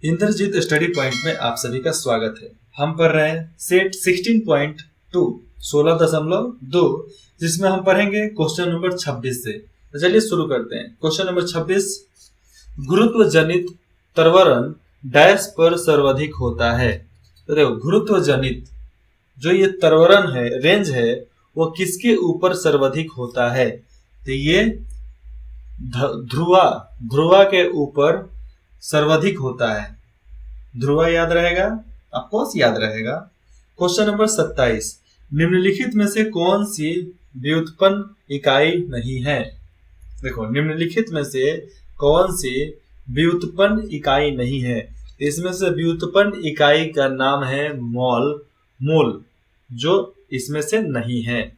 Indrajit study point में आप सभी का स्वागत है। हम पढ़ रहे हैं सेट 16.2 16.2 जिसमें हम पढ़ेंगे क्वेश्चन नंबर 26 से। तो चलिए शुरू करते हैं। क्वेश्चन नंबर 26, गुरुत्व जनित त्वरण डैश पर सर्वाधिक होता है। तो देखो, गुरुत्व जनित जो ये त्वरण है, रेंज है, वो किसके ऊपर सर्वाधिक होता है? तो ये ध्रुवा के ऊपर सर्वाधिक होता है। ध्रुवा याद रहेगा, ऑफकोर्स याद रहेगा। क्वेश्चन नंबर 27, निम्नलिखित में से कौन सी व्युत्पन्न इकाई नहीं है? देखो, निम्नलिखित में से कौन सी व्युत्पन्न इकाई नहीं है? इसमें से व्युत्पन्न इकाई का नाम है मोल, जो इसमें से नहीं है।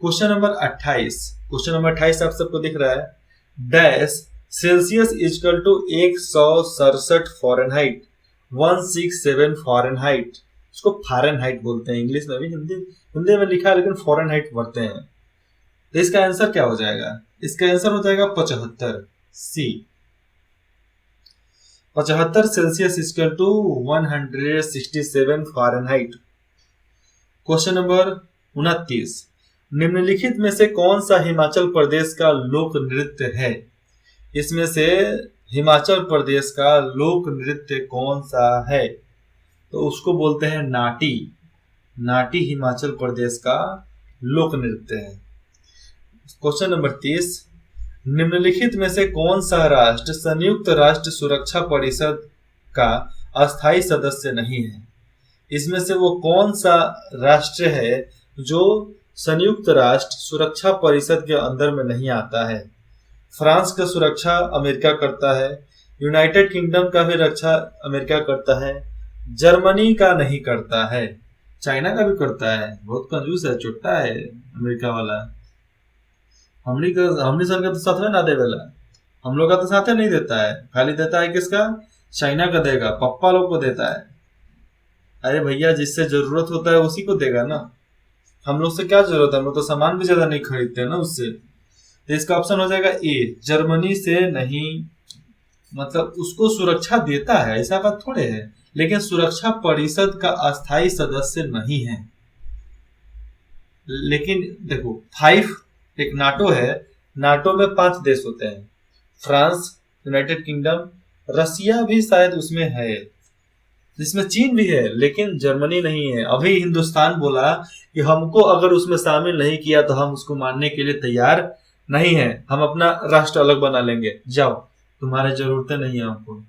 क्वेश्चन नंबर 28 आप सबको दिख रहा है। Dash Celsius is equal to 167 Fahrenheit 167 Fahrenheit. इसको फ़ारेनहाइट बोलते हैं, इंग्लिश में भी, हिंदी में लिखा है लेकिन फ़ारेनहाइट पढ़ते हैं। तो इसका आंसर क्या हो जाएगा? इसका आंसर हो जाएगा 75 C. 75 Celsius is equal to 167 Fahrenheit. Question number 29, निम्नलिखित में से कौन सा हिमाचल प्रदेश का लोक नृत्य है? इसमें से हिमाचल प्रदेश का लोक नृत्य कौन सा है? तो उसको बोलते हैं नाटी। नाटी हिमाचल प्रदेश का लोक नृत्य है। क्वेश्चन नंबर 30, निम्नलिखित में से कौन सा राष्ट्र संयुक्त राष्ट्र सुरक्षा परिषद का अस्थायी सदस्य नहीं है? इसमें से वो कौन सा राष्ट्र है जो संयुक्त राष्ट्र सुरक्षा परिषद के अंदर में नहीं आता है? फ्रांस का सुरक्षा अमेरिका करता है, यूनाइटेड किंगडम का भी रक्षा अमेरिका करता है, जर्मनी का नहीं करता है, चाइना का भी करता है। बहुत कंजूस है, चुट्टा है अमेरिका वाला। हमनी सन का तो साथ में ना देवेला, हम लोग का तो साथ नहीं देता है, खाली देता है किसका? चाइना का देगा, पप्पा लोग को देता है। अरे भैया, जिससे जरूरत होता है उसी को देगा ना। हम लोग से क्या जरूरत है? हम लोग तो सामान भी ज्यादा नहीं खरीदते ना उससे। तो इसका ऑप्शन हो जाएगा ए, जर्मनी से नहीं। मतलब उसको सुरक्षा देता है ऐसा बात थोड़े है, लेकिन सुरक्षा परिषद का अस्थायी सदस्य नहीं है। लेकिन देखो, 5 एक नाटो है, नाटो में 5 देश होते हैं, फ्रांस, यूनाइटेड किंगडम, रसिया भी शायद उसमें है, जिसमें चीन भी है, लेकिन जर्मनी नहीं है। अभी हिंदुस्तान बोला कि हमको अगर उसमें शामिल नहीं किया तो हम उसको मानने के लिए तैयार नहीं है, हम अपना राष्ट्र अलग बना लेंगे, जाओ, तुम्हारे जरूरतें नहीं है हमको।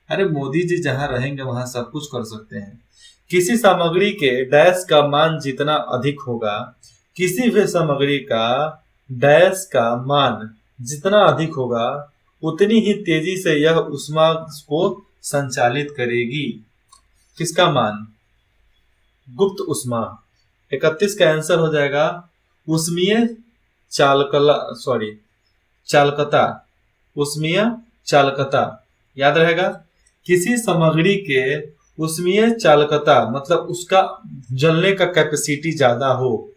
अरे मोदी जी जहां रहेंगे वहां सब कुछ कर सकते हैं। किसी सामग्री के डैश का मान जितना अधिक होगा, किसी भी सामग्री का डैश का मान जितना अधिक होगा, उतनी ही तेजी से यह ऊष्मा को संचालित करेगी। किसका मान? गुप्त ऊष्मा। 31 का आंसर हो जाएगा ऊष्मीय चालकता। ऊष्मीय चालकता याद रहेगा। किसी सामग्री के ऊष्मीय चालकता मतलब उसका जलने का कैपेसिटी ज्यादा हो,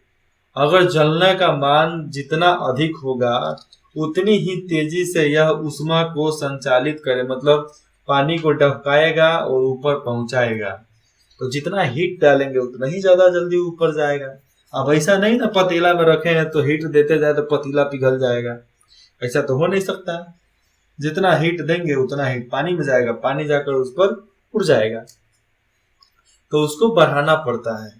अगर जलने का मान जितना अधिक होगा उतनी ही तेजी से यह ऊष्मा को संचालित करे, मतलब पानी को डबकाएगा और ऊपर पहुंचाएगा। तो जितना हीट डालेंगे उतना ही ज्यादा जल्दी ऊपर जाएगा। अब ऐसा नहीं ना पतीला में रखे हैं तो हीट देते जाए तो पतीला पिघल जाएगा, ऐसा तो हो नहीं सकता। जितना हीट देंगे उतना हीट पानी में जाएगा, पानी जाकर उस पर उड़ जाएगा, तो उसको बढ़ाना पड़ता है।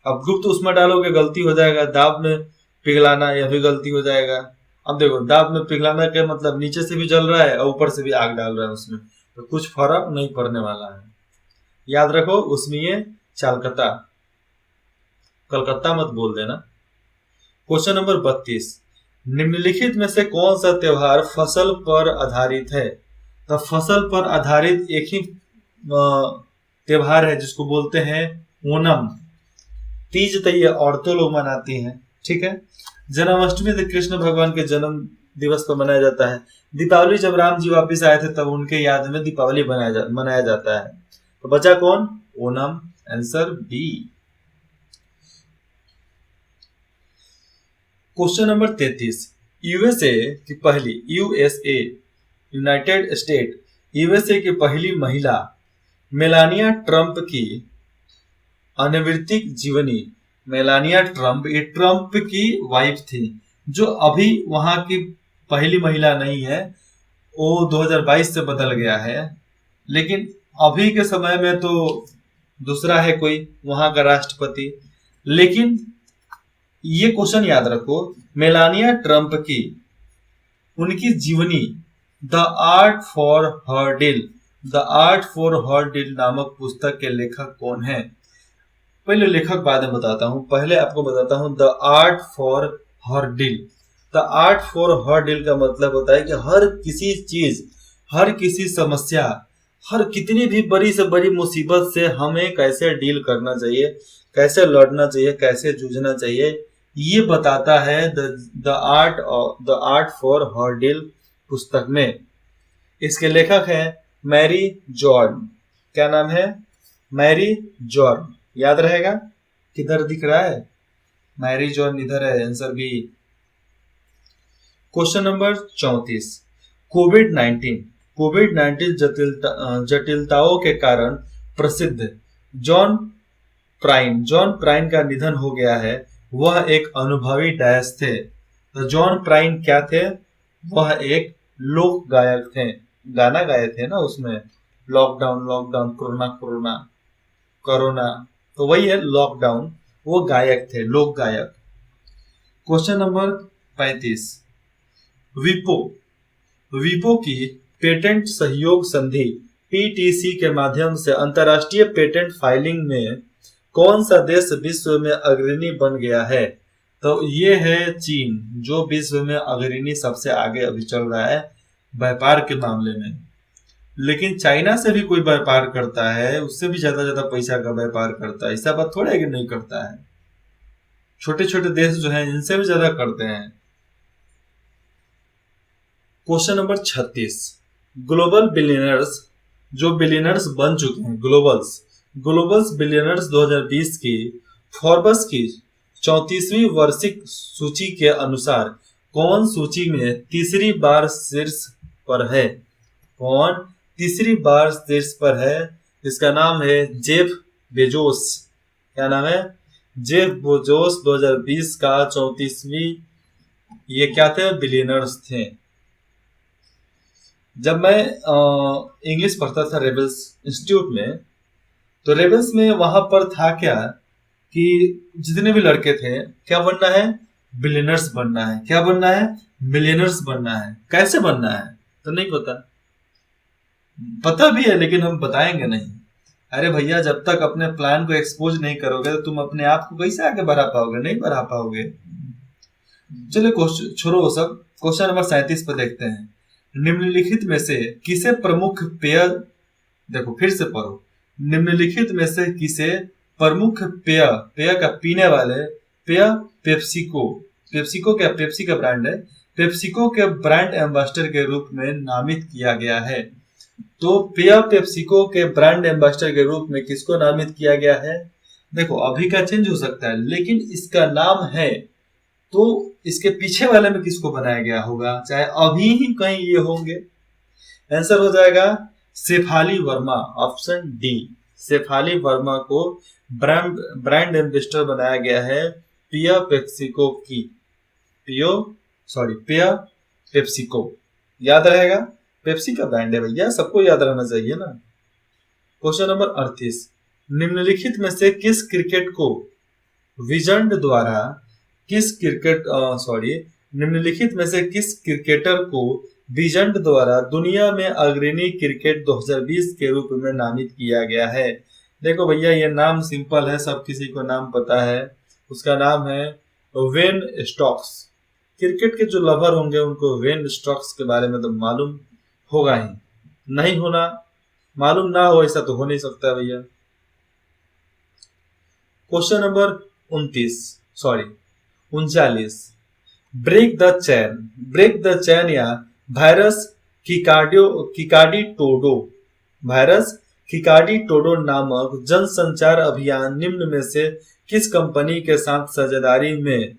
अब गुप्त ऊष्मा डालोगे गलती हो जाएगा, दाब में पिघलाना यह भी गलती हो जाएगा। अब देखो, दाब में पिघलाना के मतलब नीचे से भी जल रहा है और ऊपर से भी आग डाल रहा है उसमें, तो कुछ फर्क नहीं पड़ने वाला है। याद रखो, ऊष्मीय चालकता, कलकत्ता मत बोल देना। क्वेश्चन नंबर 32, निम्नलिखित में से कौन सा त्योहार फसल पर आधारित है? तो फसल पर आधारित एक ही त्योहार है जिसको बोलते हैं ओणम। तीज तो ये औरतों लोग मनाती हैं, ठीक है। जन्माष्टमी तो कृष्ण भगवान के जन्म दिवस पर मनाया जाता है। दीपावली जब राम जी वापिस आए थे तब उनके याद में दीपावली मनाया जाता है। तो बचा कौन? Onam. Answer B. Question number 33, USA की पहली यूएसए यूनाइटेड स्टेट यूएसए की पहली महिला मेलानिया ट्रंप की अनिर्वृत्तिक जीवनी। मेलानिया ट्रंप ये ट्रंप की वाइफ थी, जो अभी वहां की पहली महिला नहीं है, वो 2022 से बदल गया है। लेकिन अभी के समय में तो दूसरा है कोई वहां का राष्ट्रपति। लेकिन ये क्वेश्चन याद रखो, मेलानिया ट्रंप की उनकी जीवनी the art for her deal, the art for her deal नामक पुस्तक के लेखक कौन है? पहले लेखक बाद में बताता हूँ, पहले आपको बताता हूँ the art for her deal. The art for her deal का मतलब होता है कि हर किसी चीज, हर किसी समस्या, हर कितनी भी बड़ी से बड़ी मुसीबत से हमें कैसे डील करना चाहिए, कैसे लड़ना चाहिए, कैसे जूझना चाहिए, ये बताता है the art for her deal पुस्तक में। इसके लेखक हैं मैरी जॉर्न। क्या नाम है? मैरी जॉर्न। याद रहेगा? किधर दिख रहा है? मैरी जॉर्न इधर है, आंसर बी। क्वेश्चन नंबर 34, कोविड-19 जटिलताओं के कारण प्रसिद्ध जॉन प्राइन का निधन हो गया है। वह एक अनुभवी डैश थे। तो जॉन प्राइन क्या थे? वह एक लोक गायक थे, गाना गाए थे ना उसमें, lockdown lockdown, corona corona corona, तो वही है लॉकडाउन। वो गायक थे, लोक गायक। क्वेश्चन नंबर 35, विपो विपो की पेटेंट सहयोग संधि पीटीसी के माध्यम से अंतर्राष्ट्रीय पेटेंट फाइलिंग में कौन सा देश विश्व में अग्रणी बन गया है? तो ये है चीन, जो विश्व में अग्रणी सबसे आगे अभी चल रहा है व्यापार के मामले में। लेकिन चाइना से भी कोई व्यापार करता है, उससे भी ज्यादा पैसा का व्यापार करता है। ऐसा बात थोड़ा है कि नहीं करता है। छोटे छोटे देश जो हैं इनसे भी ज्यादा करते हैं। क्वेश्चन नंबर 36, ग्लोबल बिलियनर्स, जो बिलियनर्स बन चुके हैं, ग्लोबल्स बिलियनर्स 2020 की फोर्ब्स की 34वीं वार्षिक सूची के अनुसार कौन सूची में तीसरी बार शीर्ष पर है? कौन तीसरी बार शीर्ष पर है? इसका नाम है जेफ बेजोस। क्या नाम है? जेफ बेजोस 2020 का 34वीं, ये क्या थे? बिलियनर्स थे। जब मैं इंग्लिश पढ़ता था रेबल्स इंस्टीट्यूट में, तो रेबल्स में वहां पर था क्या कि जितने भी लड़के थे, क्या बनना है? बिलियनर्स बनना है। क्या बनना है? मिलियनर्स बनना है। कैसे बनना है तो नहीं पता, पता भी है लेकिन हम बताएंगे नहीं। अरे भैया, जब तक अपने प्लान को एक्सपोज नहीं करोगे तो तुम अपने आप को कैसे आगे बढ़ा पाओगे? नहीं बढ़ा पाओगे। चलो छोड़ो वो सब। क्वेश्चन नंबर 37 पर देखते हैं, निम्नलिखित में से किसे प्रमुख पेय, देखो फिर से पढ़ो, निम्नलिखित में से किसे प्रमुख पेय, पेय का पीने वाले पेय, पेप्सिको क्या पेप्सी का ब्रांड है, पेप्सिको के ब्रांड एम्बेसडर के रूप में नामित किया गया है? तो पेय पेप्सिको के ब्रांड एम्बेसडर के रूप में किसको नामित किया गया है? देखो अभी का चेंज हो सकता है, लेकिन इसका नाम है, तो इसके पीछे वाले में किसको बनाया गया होगा? चाहे अभी ही कहीं ये होंगे। आंसर हो जाएगा शेफाली वर्मा, ऑप्शन डी। शेफाली वर्मा को ब्रांड एम्बेसडर बनाया गया है पेय पेप्सिको की, पेय पेप्सिको। याद रहेगा, पेप्सी का ब्रांड है भैया, सबको याद रहना चाहिए ना। क्वेश्चन नंबर 38, निम्नलिखित में से किस क्रिकेट को विजन द्वारा निम्नलिखित में से किस क्रिकेटर को विजन द्वारा दुनिया में अग्रणी क्रिकेट 2020 के रूप में नामित किया गया है? देखो भैया, ये नाम सिंपल है, सब किसी को नाम पता है। उसका नाम है वेन स्टॉक्स। क्रिकेट के जो लवर होंगे उनको वेन स्टॉक्स के बारे में तो मालूम होगा ही, नहीं होना, मालूम ना हो ऐसा तो हो नहीं सकता भैया। Question number 39, break the chain या वायरस किकाडी टोडो नामक जनसंचार अभियान निम्न में से किस कंपनी के साथ साझेदारी में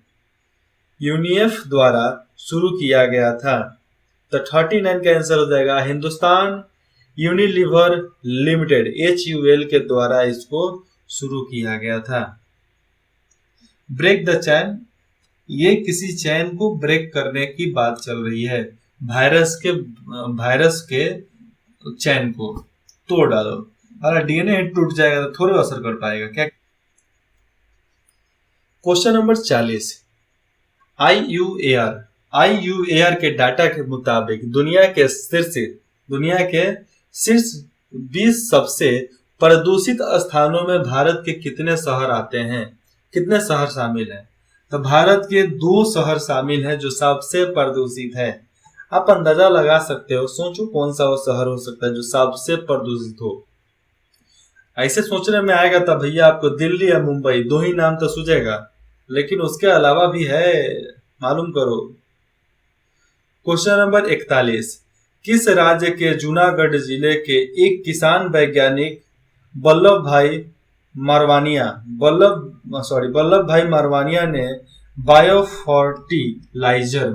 यूनिएफ द्वारा शुरू किया गया था? तो 39 का आंसर हो जाएगा हिंदुस्तान यूनिलीवर लिमिटेड HUL के द्वारा इसको शुरू किया गया था। ब्रेक द चैन, ये किसी चैन को ब्रेक करने की बात चल रही है। वायरस के चैन को तोड़ डालो। अगर DNA टूट जाएगा तो थोड़ा असर कर पाएगा क्या। क्वेश्चन नंबर 40, IUAR के डाटा के मुताबिक दुनिया के शीर्ष 20 सबसे प्रदूषित स्थानों में भारत के कितने शहर आते हैं, कितने शहर शामिल हैं। तो भारत के 2 शहर शामिल हैं जो सबसे प्रदूषित है। आप अंदाजा लगा सकते हो, सोचो कौन सा वो शहर हो सकता है जो सबसे प्रदूषित हो। ऐसे सोचने में आएगा तब भैया आपको दिल्ली या मुंबई 2 ही नाम तो सूझेगा, लेकिन उसके अलावा भी है, मालूम करो। क्वेश्चन नंबर 41, किस राज्य के जूनागढ़ जिले के एक किसान वैज्ञानिक वल्लभ भाई मारवानिया ने बायोफर्टिलाइजर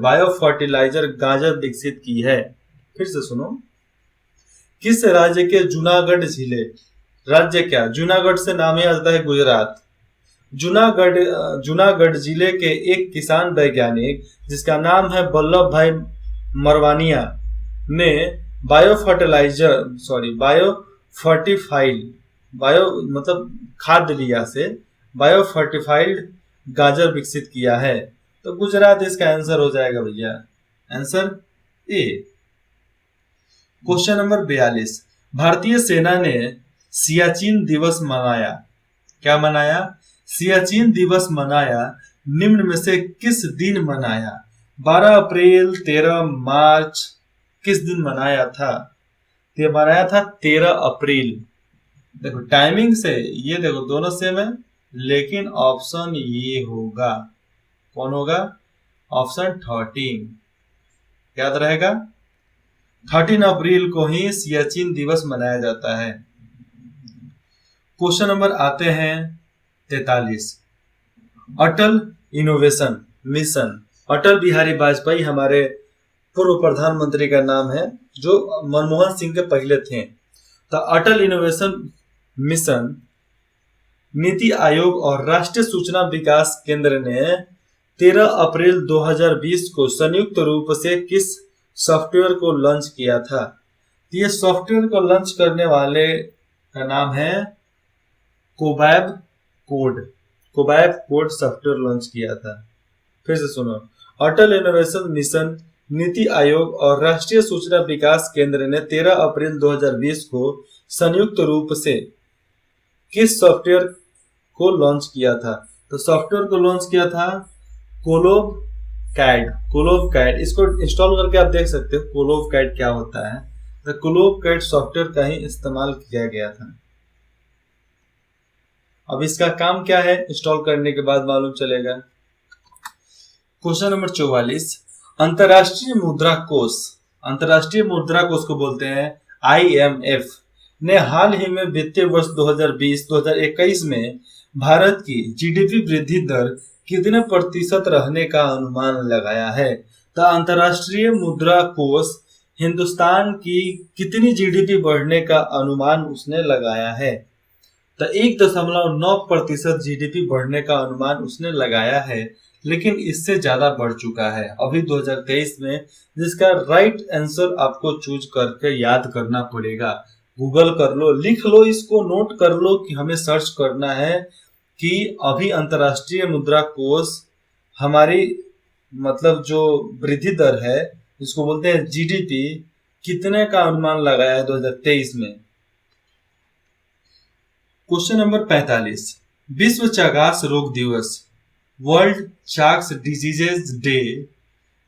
गाजर विकसित की है। फिर से सुनो, किस राज्य के जूनागढ़ जिले, राज्य क्या, जूनागढ़ से नाम ही आता है गुजरात। जूनागढ़ जिले के एक किसान वैज्ञानिक जिसका नाम है वल्लभ भाई मरवानिया ने खाद्य लिया से बायोफर्टिफाइड गाजर विकसित किया है। तो गुजरात इसका आंसर हो जाएगा भैया, आंसर ए। क्वेश्चन नंबर 42, भारतीय सेना ने सियाचिन दिवस मनाया, क्या मनाया, सियाचिन दिवस मनाया, निम्न में से किस दिन मनाया। 12 अप्रैल, 13 मार्च, किस दिन मनाया था। ये मनाया था 13 अप्रैल। देखो टाइमिंग से ये देखो दोनों सेम है, लेकिन ऑप्शन ये होगा, कौन होगा, ऑप्शन 13 याद रहेगा। 13 अप्रैल को ही सियाचिन दिवस मनाया जाता है। क्वेश्चन नंबर आते हैं 43, अटल इनोवेशन मिशन। अटल बिहारी वाजपेयी हमारे पूर्व प्रधानमंत्री का नाम है, जो मनमोहन सिंह के पहले थे। तो अटल इनोवेशन मिशन नीति आयोग और राष्ट्रीय सूचना विकास केंद्र ने 13 अप्रैल 2020 को संयुक्त रूप से किस सॉफ्टवेयर को लॉन्च किया था। ये सॉफ्टवेयर को लॉन्च करने वाले का नाम है कोबैब कोड सॉफ्टवेयर लॉन्च किया था। फिर से सुनो, अटल इनोवेशन मिशन नीति आयोग और राष्ट्रीय सूचना विकास केंद्र ने 13 अप्रैल 2020 को संयुक्त रूप से किस सॉफ्टवेयर को लॉन्च किया था। तो सॉफ्टवेयर को लॉन्च किया था कोलोब कैड। इसको इंस्टॉल करके आप देख सकते हो कोलोब कैड क्या होता है। तो कोलोब कैड सॉफ्टवेयर का ही इस्तेमाल किया गया था। अब इसका काम क्या है, इंस्टॉल करने के बाद मालूम चलेगा। क्वेश्चन नंबर 44, अंतरराष्ट्रीय मुद्रा कोष को बोलते हैं IMF ने हाल ही में वित्तीय वर्ष 2020-2021 में भारत की GDP वृद्धि दर कितने प्रतिशत रहने का अनुमान लगाया है। तो अंतरराष्ट्रीय मुद्रा कोष हिंदुस्तान की कितनी GDP बढ़ने का अनुमान उसने लगाया है। तो 1.9% GDP बढ़ने का अनुमान उसने लगाया है, लेकिन इससे ज्यादा बढ़ चुका है अभी 2023 में, जिसका राइट आंसर आपको चूज करके याद करना पड़ेगा। गूगल कर लो, लिख लो, इसको नोट कर लो कि हमें सर्च करना है कि अभी अंतरराष्ट्रीय मुद्रा कोष हमारी मतलब जो वृद्धि दर है, इसको बोलते हैं GDP, कितने का अनुमान लगाया है 2023 में। क्वेश्चन नंबर 45, विश्व चगास रोग दिवस, वर्ल्ड चाक्स डिजीजेज डे,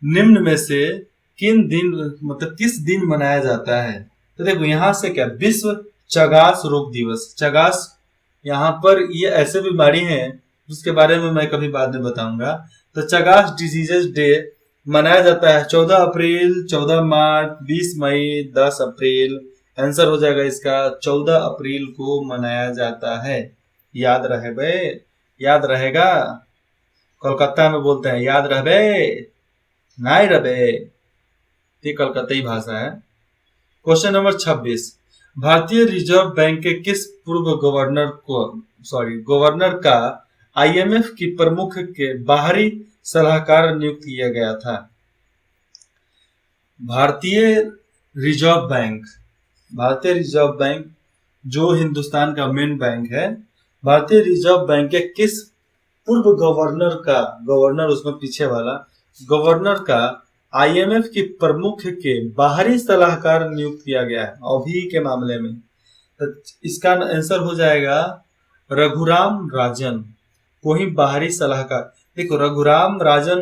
निम्न में से किस दिन मनाया जाता है। तो देखो यहां से क्या, विश्व चगास रोग दिवस, चगास यहाँ पर ये ऐसे बीमारी है जिसके बारे में मैं कभी बाद में बताऊंगा। तो चगास डिजीजेज डे मनाया जाता है 14 अप्रैल, 14 मार्च, 20 मई, 10 अप्रैल। आंसर हो जाएगा इसका 14 अप्रैल को मनाया जाता है। याद रहे बे, याद रहेगा। कोलकाता में बोलते हैं याद रहे नहीं रहे, ये कलकत्ती भाषा है। क्वेश्चन नंबर 26, भारतीय रिजर्व बैंक के किस पूर्व गवर्नर का आईएमएफ की प्रमुख के बाहरी सलाहकार नियुक्त किया गया था? भारतीय रिजर्व बैंक जो हिंदुस्तान का मेन बैंक है, भारतीय रिजर्व बैंक के किस पूर्व गवर्नर उसमें पीछे वाला गवर्नर का आईएमएफ की प्रमुख के बाहरी सलाहकार नियुक्त किया गया है अभी के मामले में? तो इसका आंसर हो जाएगा रघुराम राजन को ही बाहरी सलाहकार। देखो, रघुराम राजन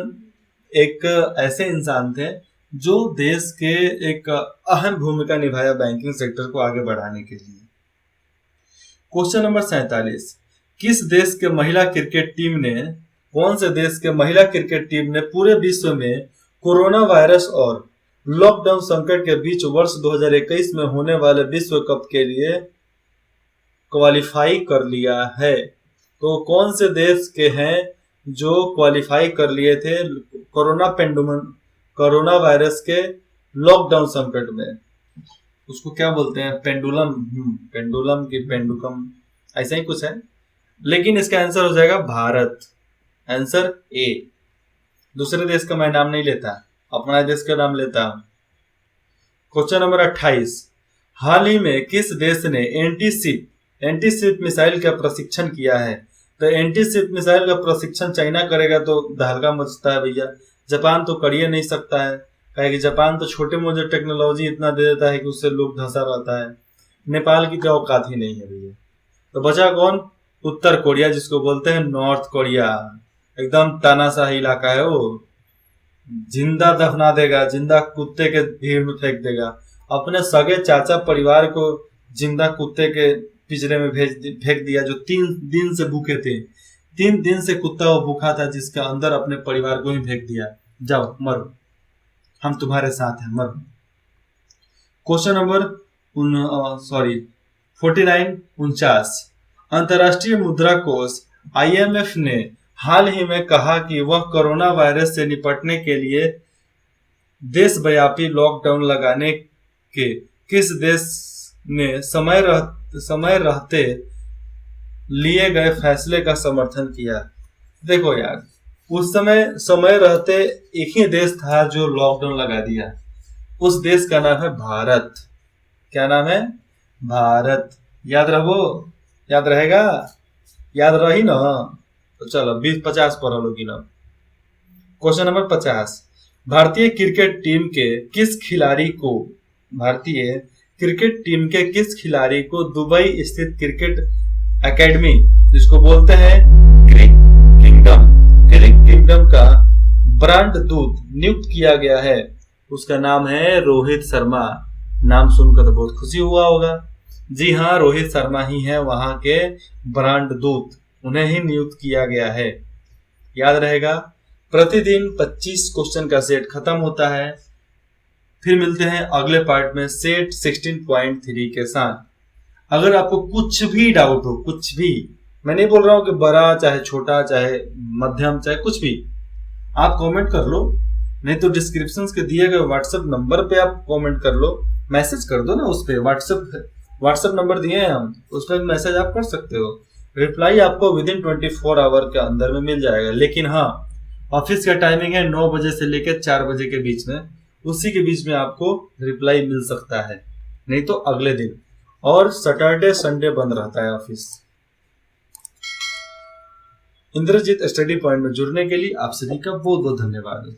एक ऐसे इंसान थे जो देश के एक अहम भूमिका निभाया बैंकिंग सेक्टर को आगे बढ़ाने के लिए। क्वेश्चन नंबर 47, कौन से देश के महिला क्रिकेट टीम ने पूरे विश्व में कोरोना वायरस और लॉकडाउन संकट के बीच वर्ष 2021 में होने वाले विश्व कप के लिए क्वालिफाई कर लिया है? तो कौन से देश के हैं जो क्वालिफाई कर लिए थे कोरोना वायरस के लॉकडाउन संकट में? उसको क्या बोलते हैं? पेंडुकम ऐसा ही कुछ है, लेकिन इसका आंसर हो जाएगा भारत। Answer A. दूसरे देश का मैं नाम नहीं लेता, अपना देश का नाम लेता हूं। क्वेश्चन नंबर 28, हाल ही में किस देश ने एंटी मिसाइल का प्रशिक्षण किया है? तो एंटी मिसाइल का प्रशिक्षण चाइना करेगा तो दहलगा मचता है भैया। जापान तो कर ही नहीं सकता है, कि जापान तो छोटे मोटे टेक्नोलॉजी इतना दे देता है कि उससे लोग धंसा रहता है। नेपाल की तो औकात ही नहीं है भैया। तो बचा कौन? उत्तर कोरिया, जिसको बोलते हैं नॉर्थ कोरिया। एकदम तानाशाही इलाका है वो, जिंदा दफना देगा, जिंदा कुत्ते के भीड़ में फेंक देगा। अपने सगे चाचा परिवार को जिंदा कुत्ते के पिंजरे में फेंक दिया, जो 3 दिन से भूखे थे। 3 दिन से कुत्ता वो भूखा था, जिसके अंदर अपने परिवार को ही फेंक दिया। जाओ मरो, हम तुम्हारे साथ हैं, मरो। क्वेश्चन नंबर 49, अंतर्राष्ट्रीय मुद्रा कोष IMF ने हाल ही में कहा कि वह कोरोना वायरस से निपटने के लिए देशव्यापी लॉकडाउन लगाने के किस देश ने समय रहते लिए गए फैसले का समर्थन किया? देखो यार, उस समय रहते एक ही देश था जो लॉकडाउन लगा दिया। उस देश का नाम है भारत। क्या नाम है? भारत। याद रहेगा? याद रही ना? तो चलो 20-50 पर लोगी ना। क्वेश्चन नंबर 50, भारतीय क्रिकेट टीम के किस खिलाड़ी को दुबई स्थित क्रिकेट एकेडमी, जिसको बोलते हैं क्रिक किंगडम का ब्रांड दूत नियुक्त किया गया है? उसका नाम है रोहित शर्मा। नाम सुनकर तो बहुत खुशी हुआ होगा। जी हाँ, रोहित शर्मा ही है वहां के ब्रांड दूत, उन्हें ही नियुक्त किया गया है। याद रहेगा। प्रतिदिन 25 क्वेश्चन का सेट खत्म होता है। फिर मिलते हैं अगले पार्ट में सेट 16.3 के साथ। अगर आपको कुछ भी डाउट हो, कुछ भी, मैं नहीं बोल रहा हूं कि बड़ा चाहे छोटा चाहे मध्यम चाहे कुछ भी, आप कमेंट कर लो, नहीं तो डिस्क्रिप्शन के दिए गए व्हाट्सएप नंबर पे आप कमेंट कर लो, मैसेज कर दो ना। उस पे व्हाट्सएप नंबर दिए हैं हम, उस पर मैसेज आप कर सकते हो। रिप्लाई आपको विदिन 24 आवर के अंदर में मिल जाएगा। लेकिन हाँ, ऑफिस का टाइमिंग है 9 बजे से लेकर 4 बजे के बीच में, उसी के बीच में आपको रिप्लाई मिल सकता है, नहीं तो अगले दिन। और सैटरडे संडे बंद रहता है ऑफिस। इंद्रजीत स्टडी पॉइंट में जुड़ने के लिए आप सभी का बहुत बहुत धन्यवाद।